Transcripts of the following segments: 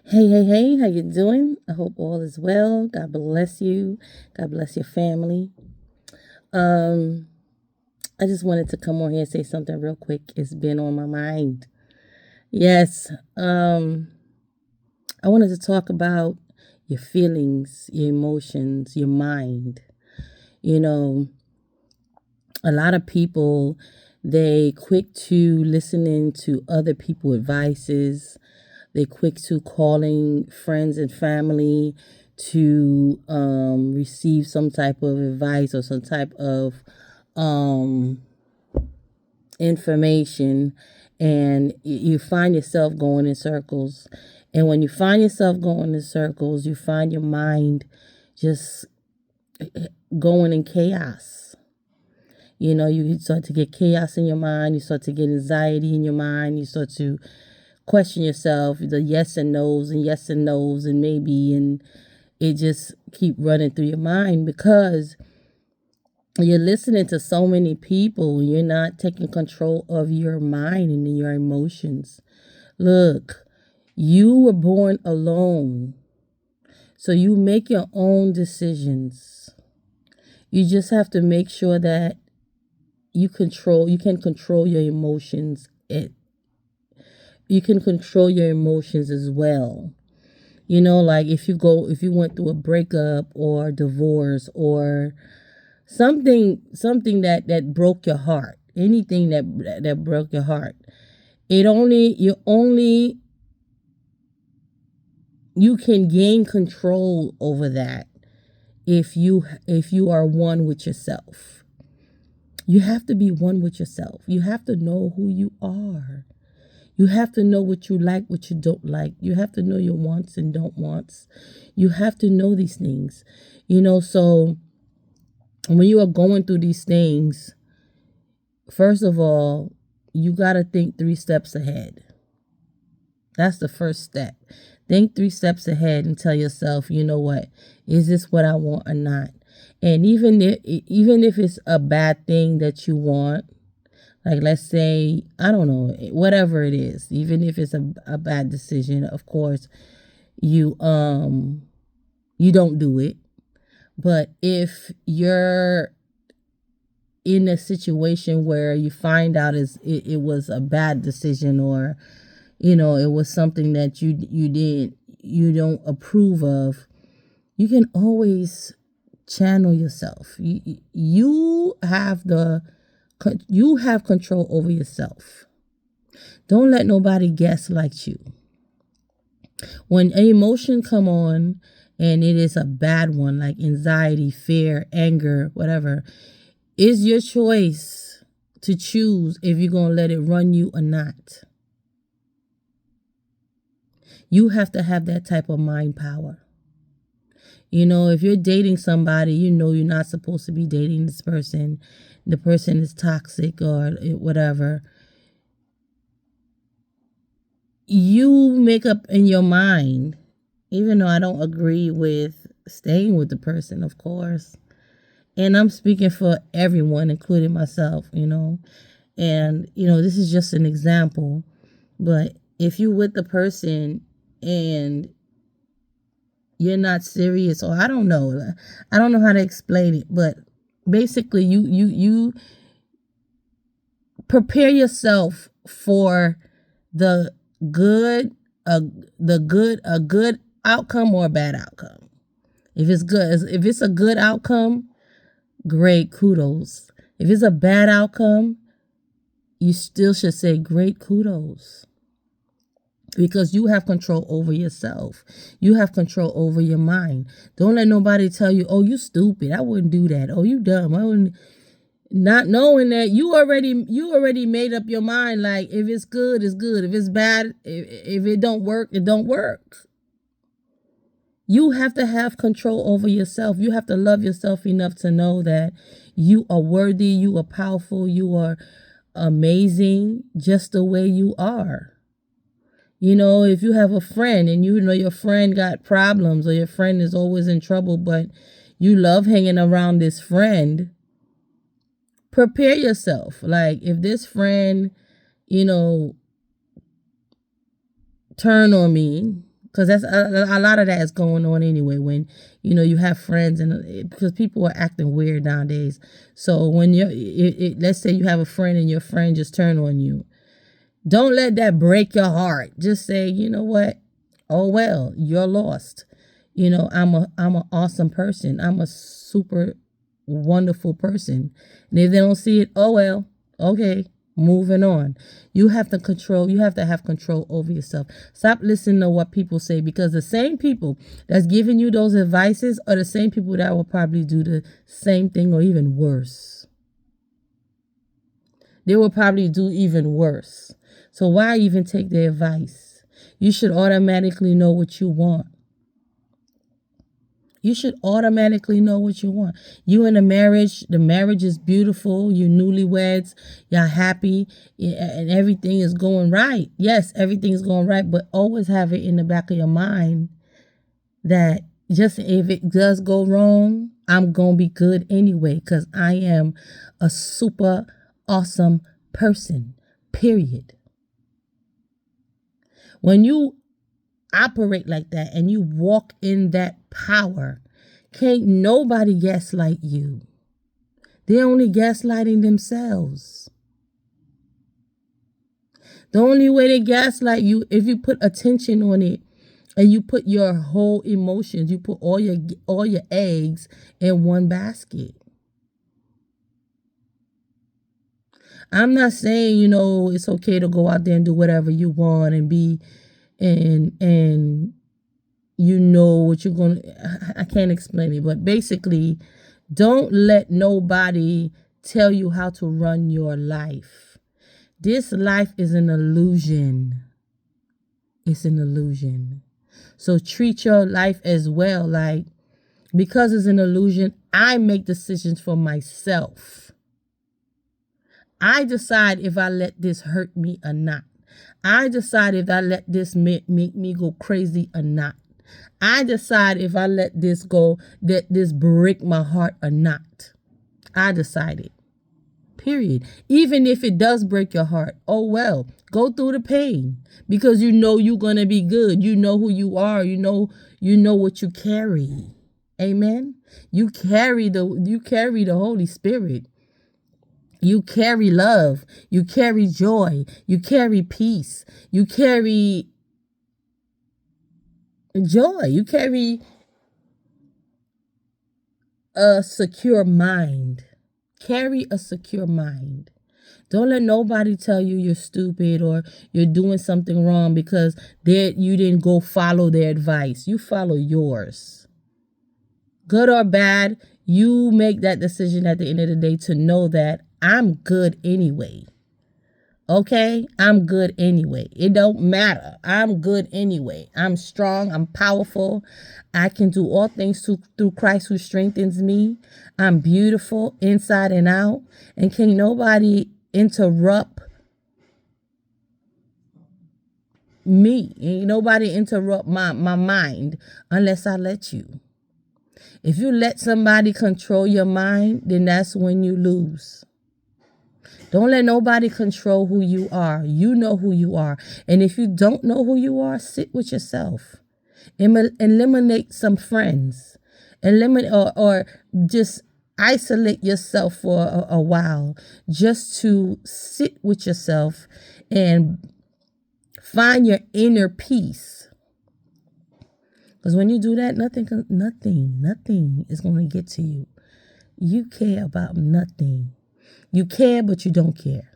Hey, how you doing? I hope all is well. God bless you. God bless your family. Um, I just wanted to come on here and say something real quick. It's been on my mind. Yes. I wanted to talk about your feelings, your emotions, your mind. You know, a lot of people they quick to listening to other people advices. They quick to calling friends and family to receive some type of advice or some type of um, information, and you find yourself going in circles. And when you find yourself going in circles, you find your mind just going in chaos. You start to get chaos in your mind. You start to get anxiety in your mind. You start to question yourself, the yes and no's and maybe, and it just keep running through your mind because you're listening to so many people. You're not taking control of your mind and your emotions. Look, you were born alone, so you make your own decisions. You just have to make sure that you can control your emotions. You can control your emotions as well. Like if you went through a breakup or divorce or something that broke your heart, anything that broke your heart, you can gain control over that if you are one with yourself. You have to be one with yourself. You have to know who you are. You have to know what you like, what you don't like. You have to know your wants and don't wants. You have to know these things. So when you are going through these things, first of all, you got to think 3 steps ahead. That's the first step. Think 3 steps ahead and tell yourself, you know what? Is this what I want or not? And even if it's a bad thing that you want, like let's say, I don't know, whatever it is, even if it's a bad decision, of course, you don't do it. But if you're in a situation where you find out it was a bad decision, or it was something that you don't approve of, you can always channel yourself. You have control over yourself. Don't let nobody gaslight you. When an emotion come on and it is a bad one, like anxiety, fear, anger, whatever, it's your choice to choose if you're going to let it run you or not. You have to have that type of mind power. If you're dating somebody, you're not supposed to be dating this person. The person is toxic or whatever. You make up in your mind, even though I don't agree with staying with the person, of course. And I'm speaking for everyone, including myself, And, this is just an example. But if you with the person and you're not serious, or I don't know how to explain it, but basically you prepare yourself for the good a good outcome or a bad outcome. If it's a good outcome, great, kudos. If it's a bad outcome, you still should say great, kudos. Because you have control over yourself. You have control over your mind. Don't let nobody tell you, oh, you stupid, I wouldn't do that. Oh, you dumb, I wouldn't. Not knowing that you already made up your mind. Like, if it's good, it's good. If it's bad, if it don't work, it don't work. You have to have control over yourself. You have to love yourself enough to know that you are worthy, you are powerful, you are amazing just the way you are. If you have a friend and your friend got problems, or your friend is always in trouble, but you love hanging around this friend, prepare yourself. Like, if this friend, turn on me, Because that's a lot of that is going on anyway. When you have friends, and because people are acting weird nowadays. So when let's say you have a friend and your friend just turned on you, don't let that break your heart. Just say, you know what? Oh well, you're lost. I'm an awesome person. I'm a super wonderful person. And if they don't see it, oh well, okay, moving on. You have to have control over yourself. Stop listening to what people say, because the same people that's giving you those advices are the same people that will probably do the same thing or even worse. They will probably do even worse. So why even take their advice? You should automatically know what you want. You should automatically know what you want. You in a marriage, the marriage is beautiful. You newlyweds, y'all happy, and everything is going right. Yes, everything is going right, but always have it in the back of your mind that just if it does go wrong, I'm going to be good anyway, because I am a super awesome person, period. When you operate like that and you walk in that power, can't nobody gaslight you. They're only gaslighting themselves. The only way they gaslight you, if you put attention on it and you put your whole emotions, you put all your eggs in one basket. I'm not saying, it's okay to go out there and do whatever you want and be and what you're going to, I can't explain it, but basically, don't let nobody tell you how to run your life. This life is an illusion. It's an illusion. So treat your life as well. Like, because it's an illusion, I make decisions for myself. I decide if I let this hurt me or not. I decide if I let this make me go crazy or not. I decide if I let this break my heart or not. I decided. Period. Even if it does break your heart, oh well, go through the pain, because you're going to be good. You know who you are. You know what you carry. Amen. You carry the Holy Spirit. You carry love. You carry joy. You carry peace. You carry joy. You carry a secure mind. Carry a secure mind. Don't let nobody tell you you're stupid or you're doing something wrong because you didn't go follow their advice. You follow yours. Good or bad, you make that decision at the end of the day to know that I'm good anyway. Okay? I'm good anyway. It don't matter. I'm good anyway. I'm strong. I'm powerful. I can do all things through Christ who strengthens me. I'm beautiful inside and out. And can nobody interrupt me? Ain't nobody interrupt my mind unless I let you. If you let somebody control your mind, then that's when you lose. Don't let nobody control who you are. You know who you are. And if you don't know who you are, sit with yourself. Eliminate some friends. Eliminate or just isolate yourself for a while, just to sit with yourself and find your inner peace. Because when you do that, nothing is going to get to you. You care about nothing. You care, but you don't care.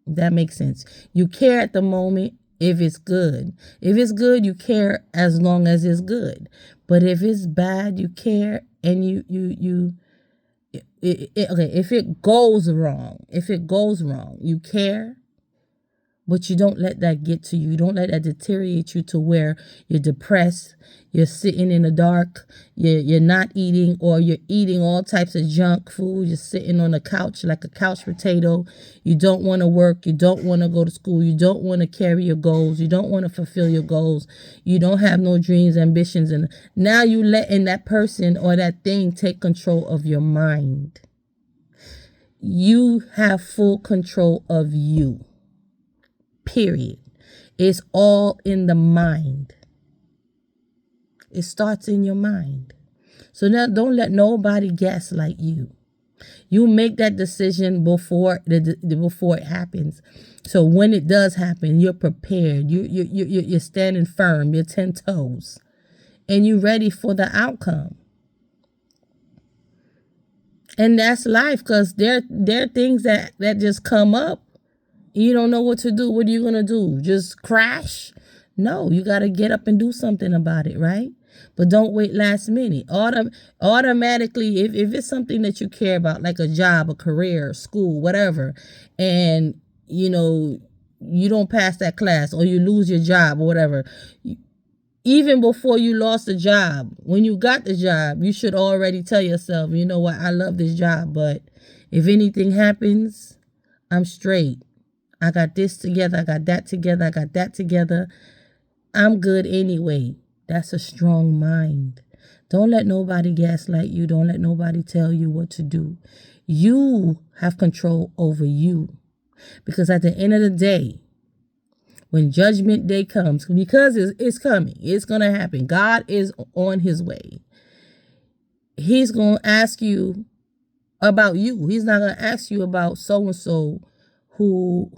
That makes sense. You care at the moment if it's good. If it's good, you care as long as it's good. But if it's bad, you care, and okay, if it goes wrong, you care, but you don't let that get to you. You don't let that deteriorate you to where you're depressed, you're sitting in the dark, you're not eating, or you're eating all types of junk food. You're sitting on a couch like a couch potato. You don't want to work. You don't want to go to school. You don't want to carry your goals. You don't want to fulfill your goals. You don't have no dreams, ambitions. And now you letting that person or that thing take control of your mind. You have full control of you. Period. It's all in the mind. It starts in your mind. So now don't let nobody gaslight you. You make that decision before before it happens. So when it does happen, you're prepared. You're standing firm. You're 10 toes, and you're ready for the outcome. And that's life, because there are things that just come up. You don't know what to do. What are you gonna do? Just crash? No, you gotta get up and do something about it, right? But don't wait last minute. Automatically, if it's something that you care about, like a job, a career, school, whatever, and you don't pass that class or you lose your job or whatever, even before you lost the job, when you got the job, you should already tell yourself, you know what, I love this job, but if anything happens, I'm straight. I got this together, I got that together, I got that together. I'm good anyway. That's a strong mind. Don't let nobody gaslight you. Don't let nobody tell you what to do. You have control over you. Because at the end of the day, when judgment day comes, because it's coming, it's going to happen. God is on his way. He's going to ask you about you. He's not going to ask you about so-and-so who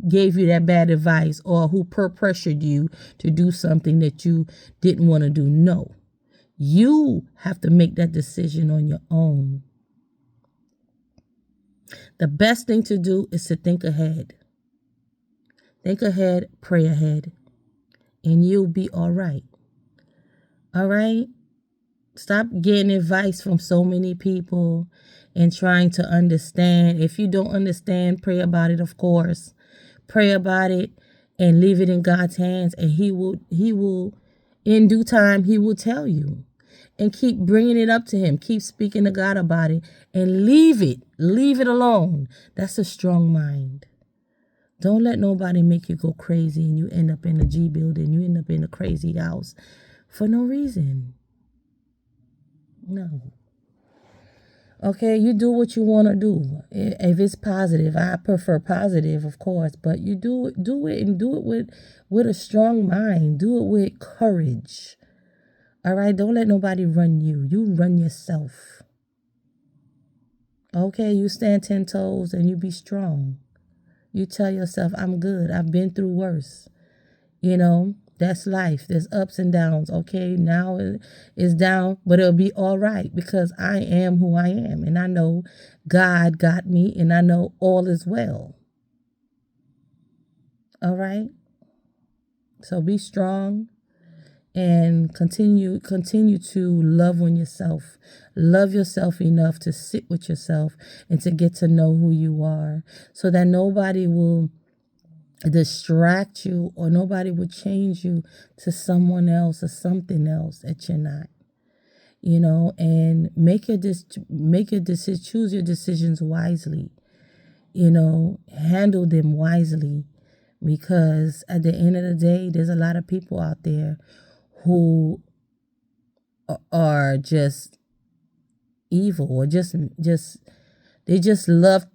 gave you that bad advice or who pressured you to do something that you didn't want to do. No. You have to make that decision on your own. The best thing to do is to think ahead. Think ahead, pray ahead, and you'll be all right. All right? Stop getting advice from so many people and trying to understand. If you don't understand, pray about it, of course. Pray about it and leave it in God's hands, and he will, in due time, he will tell you. And keep bringing it up to him. Keep speaking to God about it, and leave it alone. That's a strong mind. Don't let nobody make you go crazy and you end up in a G building. You end up in a crazy house for no reason. No. Okay, you do what you want to do. If it's positive, I prefer positive, of course, but you do it and do it with a strong mind. Do it with courage. All right, don't let nobody run you. You run yourself. Okay, you stand 10 toes and you be strong. You tell yourself, I'm good. I've been through worse. That's life. There's ups and downs. Okay, now it's down, but it'll be all right because I am who I am. And I know God got me, and I know all is well. All right? So be strong and continue to love on yourself. Love yourself enough to sit with yourself and to get to know who you are, so that nobody will distract you or nobody will change you to someone else or something else that you're not. And choose your decisions wisely. Handle them wisely, because at the end of the day, there's a lot of people out there who are just evil, or they just love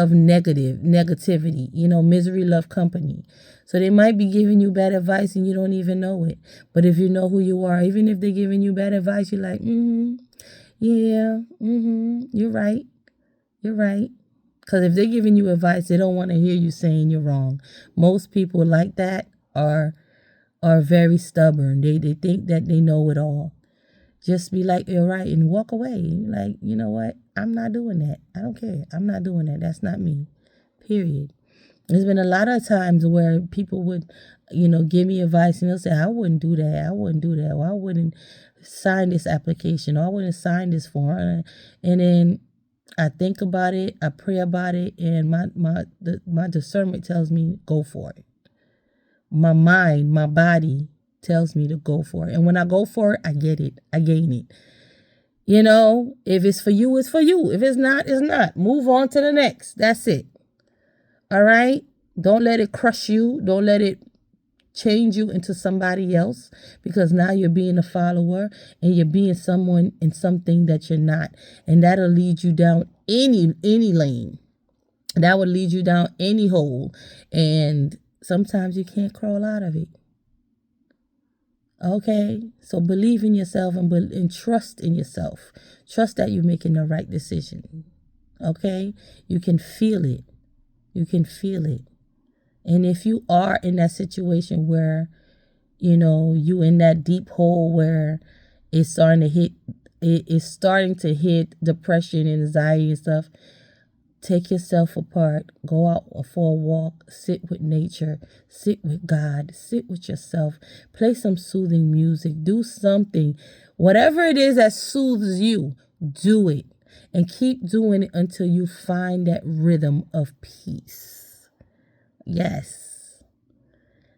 negativity. Misery love company. So they might be giving you bad advice and you don't even know it. But if you know who you are, even if they're giving you bad advice, you're like, you're right. Because if they're giving you advice, they don't want to hear you saying you're wrong. Most people like that are very stubborn. They think that they know it all. Just be like, you're right, and walk away. Like, you know what? I'm not doing that. I don't care. I'm not doing that. That's not me. Period. There's been a lot of times where people would, give me advice, and they'll say, I wouldn't do that. Or I wouldn't sign this application. Or I wouldn't sign this form. And then I think about it. I pray about it. And my discernment tells me, go for it. My mind, my body tells me to go for it. And when I go for it, I get it. I gain it. If it's for you, it's for you. If it's not, it's not. Move on to the next. That's it. All right? Don't let it crush you. Don't let it change you into somebody else, because now you're being a follower and you're being someone in something that you're not. And that'll lead you down any lane. That would lead you down any hole. And sometimes you can't crawl out of it. Okay? So believe in yourself and trust in yourself. Trust that you're making the right decision. Okay? You can feel it. You can feel it. And if you are in that situation where, you in that deep hole where it's starting to hit depression and anxiety and stuff, take yourself apart, go out for a walk, sit with nature, sit with God, sit with yourself, play some soothing music, do something. Whatever it is that soothes you, do it. And keep doing it until you find that rhythm of peace. Yes.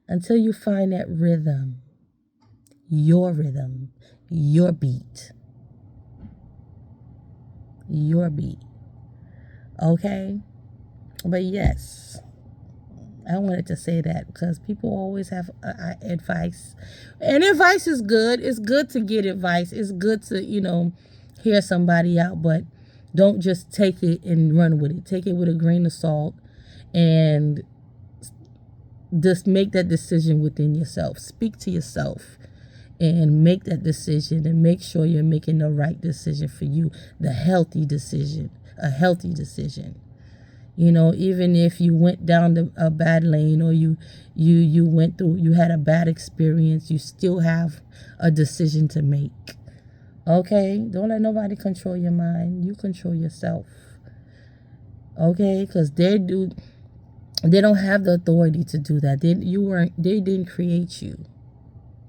Until you find that rhythm, your beat. Your beat. Okay? But yes, I wanted to say that because people always have advice. And advice is good. It's good to get advice. It's good to, hear somebody out. But don't just take it and run with it. Take it with a grain of salt and just make that decision within yourself. Speak to yourself and make that decision and make sure you're making the right decision for you. The healthy decision. A healthy decision. Even if you went down a bad lane or you had a bad experience, you still have a decision to make. Okay? Don't let nobody control your mind. You control yourself. Okay? Because they don't have the authority to do that. They didn't create you.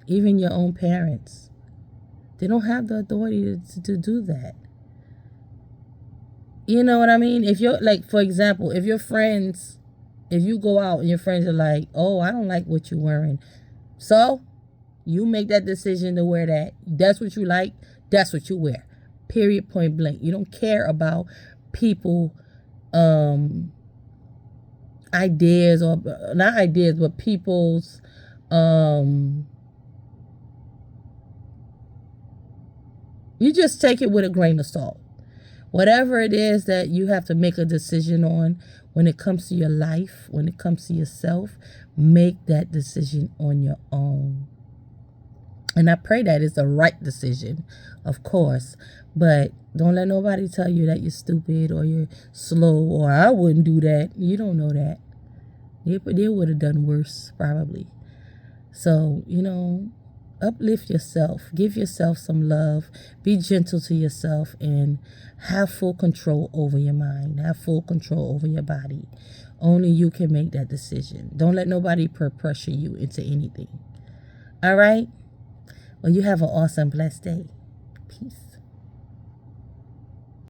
Even your own parents. They don't have the authority to do that. You know what I mean? If you're like, for example, if you go out and your friends are like, oh, I don't like what you're wearing. So you make that decision to wear that. That's what you like. That's what you wear. Period, point blank. You don't care about people, ideas or not ideas, but people's, you just take it with a grain of salt. Whatever it is that you have to make a decision on when it comes to your life, when it comes to yourself, make that decision on your own. And I pray that it's the right decision, of course. But don't let nobody tell you that you're stupid or you're slow or I wouldn't do that. You don't know that. They would have done worse, probably. So, uplift yourself. Give yourself some love. Be gentle to yourself and have full control over your mind. Have full control over your body. Only you can make that decision. Don't let nobody pressure you into anything. All right? Well, you have an awesome, blessed day. Peace.